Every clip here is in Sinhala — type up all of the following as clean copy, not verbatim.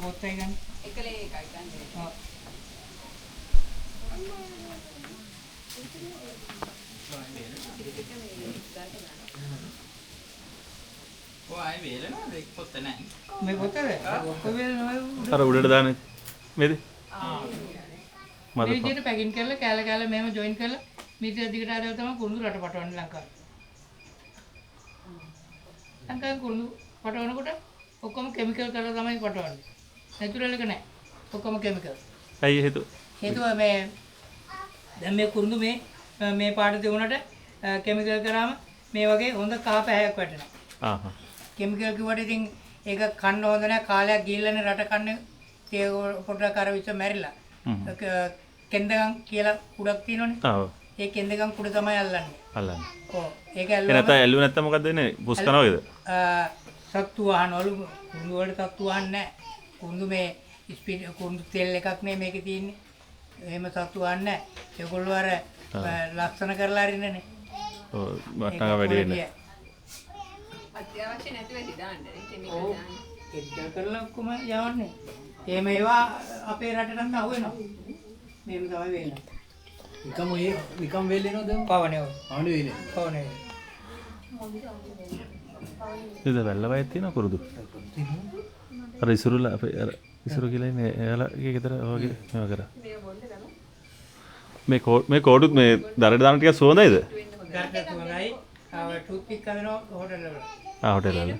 පොත්තයි ගන්න. එකලේ එකයි ගන්න. ඔව්. ආයි වේලනවද ඒක පොත්ත නැහැ. මේ පොතද? ඔය වේල අර උඩට දාන්නේ මේද? මේ විදිහට පැකින් කරලා කෑල කෑල මෙහෙම ජොයින් කරලා මීටර දිගට ආදලා තමයි කුරුඳු රට පටවන්නේ ලංකාවේ. ලංකාවේ කුරුඳු පටවනකොට ඔක්කොම කිමිකල් කරලා තමයි පටවන්නේ. නැචරල් එක නැහැ. ඔක්කොම කිමිකල්. ඇයි හේතුව? හේතුව මේ දැන් මේ කුරුඳු මේ පාට තිබුණාට කිමිකල් කරාම මේ වගේ හොඳ කහ පැහැයක් වැටෙනවා. ආහ්. කිමිකල් කිව්වට ඉතින් ඒක කන්න හොඳ නැහැ. කාලයක් ගිහිල්ලානේ රට කන්නේ තේ පොඩක් අර විස මැරිලා. කෙන්දගම් කියලා කුඩක් තියෙනවනේ. ආව්. ඒ කෙන්දගම් කුඩ තමයි අල්ලන්නේ. අල්ලන්නේ. ඔව්. ඒක ඒ ඇල්ලුවම නැත්නම් ඇල්ලුව නැත්නම් මොකක්ද වෙන්නේ? පුස් කරනවා වේද? සත්තු වහනවලු කුරුඳු වලට සත්තු වහන්නේ නැහැ. කුරුඳු මේ ස්පීඩ් කුරුඳු තෙල් එකක් නේ මේකේ තියෙන්නේ. එහෙම සත්තු වහන්නේ නැහැ. ඒගොල්ලෝ අර ලක්ෂණ කරලා අරින්නනේ. ඔව් වටනක වැඩි වෙන්නේ. අත්‍යවශ්‍ය නැති වෙයි දාන්නේ කෙමිකල් ඔව්. දාන්නේ. කෙමිකල් කරලා ඔක්කොම යවන්නේ. එහෙම ඒවා අපේ රටට අහුවෙනවා. මේම තමයි වෙන්නේ. නිකම් වෙල්ලෙනවද? පවනේ ඔව්. ආනේ වෙන්නේ. පවනේ. ඉතින් වැල්ල වයත් තියෙන කුරුදු. අර ඉසුරුල අපේ අර ඉසුරු කියලා ඉන්නේ එයාලා ගෙදර වගේ මේවා කරා. මේ කෝඩුත් මේ දරට දාන ටික සුවඳයිද? ගන්න තුනයි. ටූත් පික් කරනවා හොටෙල් වල. හොටෙල් වල.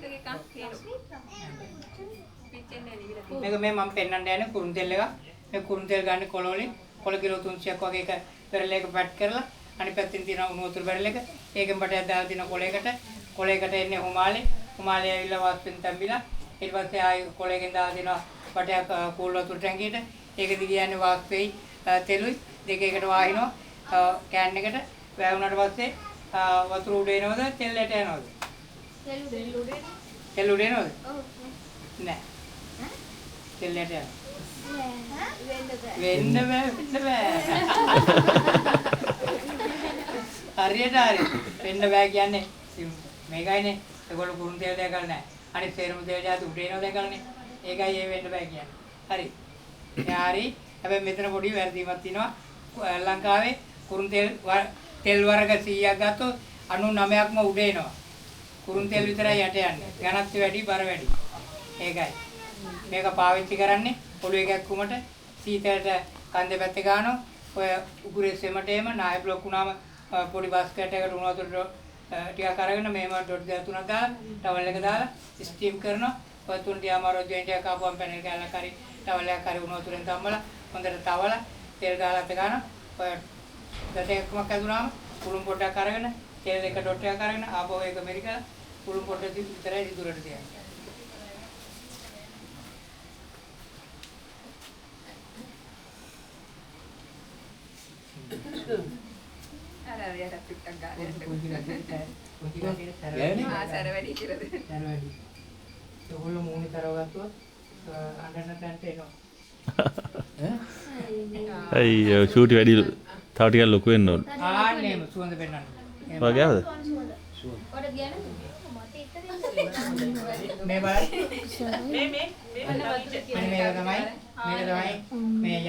මේක මේ මම පෙන්නන්න යන්නේ කුරුන් තෙල් එක. මේ කුරුන් තෙල් ගන්න කොළ වලින් කොළ කිලෝ 300ක් වගේ එක පෙරල එක පැට් කරලා අනිත් පැත්තෙන් තියෙන උණු වතුර බැරල් එක ඒකෙන් බටයක් දාලා තියෙන කොළයකට එන්නේ හුමාලේ ඇවිල්ලා වාස්පෙන් තැම්බිලා ඊට පස්සේ ආයි කොළයකින් දාලා දෙනවා බටයක් කූල් වතුර ටැංකියට ඒක දිග යන්නේ වාස්පෙයි තෙලුයි දෙක එකට වාහිනවා කෑන් එකට වැවුනට පස්සේ වතුර උඩ එනවද තෙල් යට යනවද තෙල් උඩ එනවද නෑ තෙල් යට යනවා වෙන්න බෑ හරියට හරි වෙන්න බෑ කියන්නේ මේකයිනේ ඒගොල්ලෝ කුරුන් තෙල් දැකලා නැහැ අනිත් සේරම තෙල් જાති උඩ එනවා දැකලානේ ඒකයි ඒ වෙන්න බෑ කියන්නේ හරි හරි හැබැයි මෙතන පොඩි වැරදීමක් තියෙනවා ලංකාවේ කුරුන් තෙල් වර්ග 100ක් ගත්තොත් 99ක්ම උඩ එනවා කුරුන් තෙල් විතරයි යට යන්නේ ඝනත්වය වැඩි බර වැඩි ඒකයි මේක පාවිච්චි කරන්නේ ඔළුවේ ගැක්කුමට සීතලට කන්දේ පැත්තේ ගන්නවා ඔය උගුරේ සෙමට එම නාය බ්ලොක් වුණාම පොඩි බස්කට් එකකට උණු වතුර ටිකක් අරගෙන මේම ඩොට් දෙක තුනක් දාලා ටවල් එක දාලා ස්ටීම් කරනවා ඔය තුන් ටික අමාරු ජොයින්ට් එකක් ආපුවම පැනල් කැලක් හරි ටවල් එකක් හරි උණු වතුරෙන් තම්බලා හොඳට තවලා තෙල් දාලා අත ගන්නවා ඔය දතේක්මක් ඇදුනාම කුළුම් පොඩ්ඩක් අරගෙන තෙල් එක ඩොට් එකක් අරගෙන ආපහු ඒක මෙරිකලා කුළුම් පොඩ්ඩක් විතරයි ඉදුරට තියන්නේ අර යට පිටක් ගන්න. ආසර වැඩි කියලාද? සර වැඩි. ඒගොල්ලෝ මූණේ තරව ගත්තොත් අඬන තැනට එනවා. අයියෝ ෂූටි වැඩි තව ටිකක් ලොකු වෙන්න ඕන. ආන්නේම සුවඳ පෙන්නන්න. ඔය ගාවද? මේ බලන්න. මේ තමයි මේ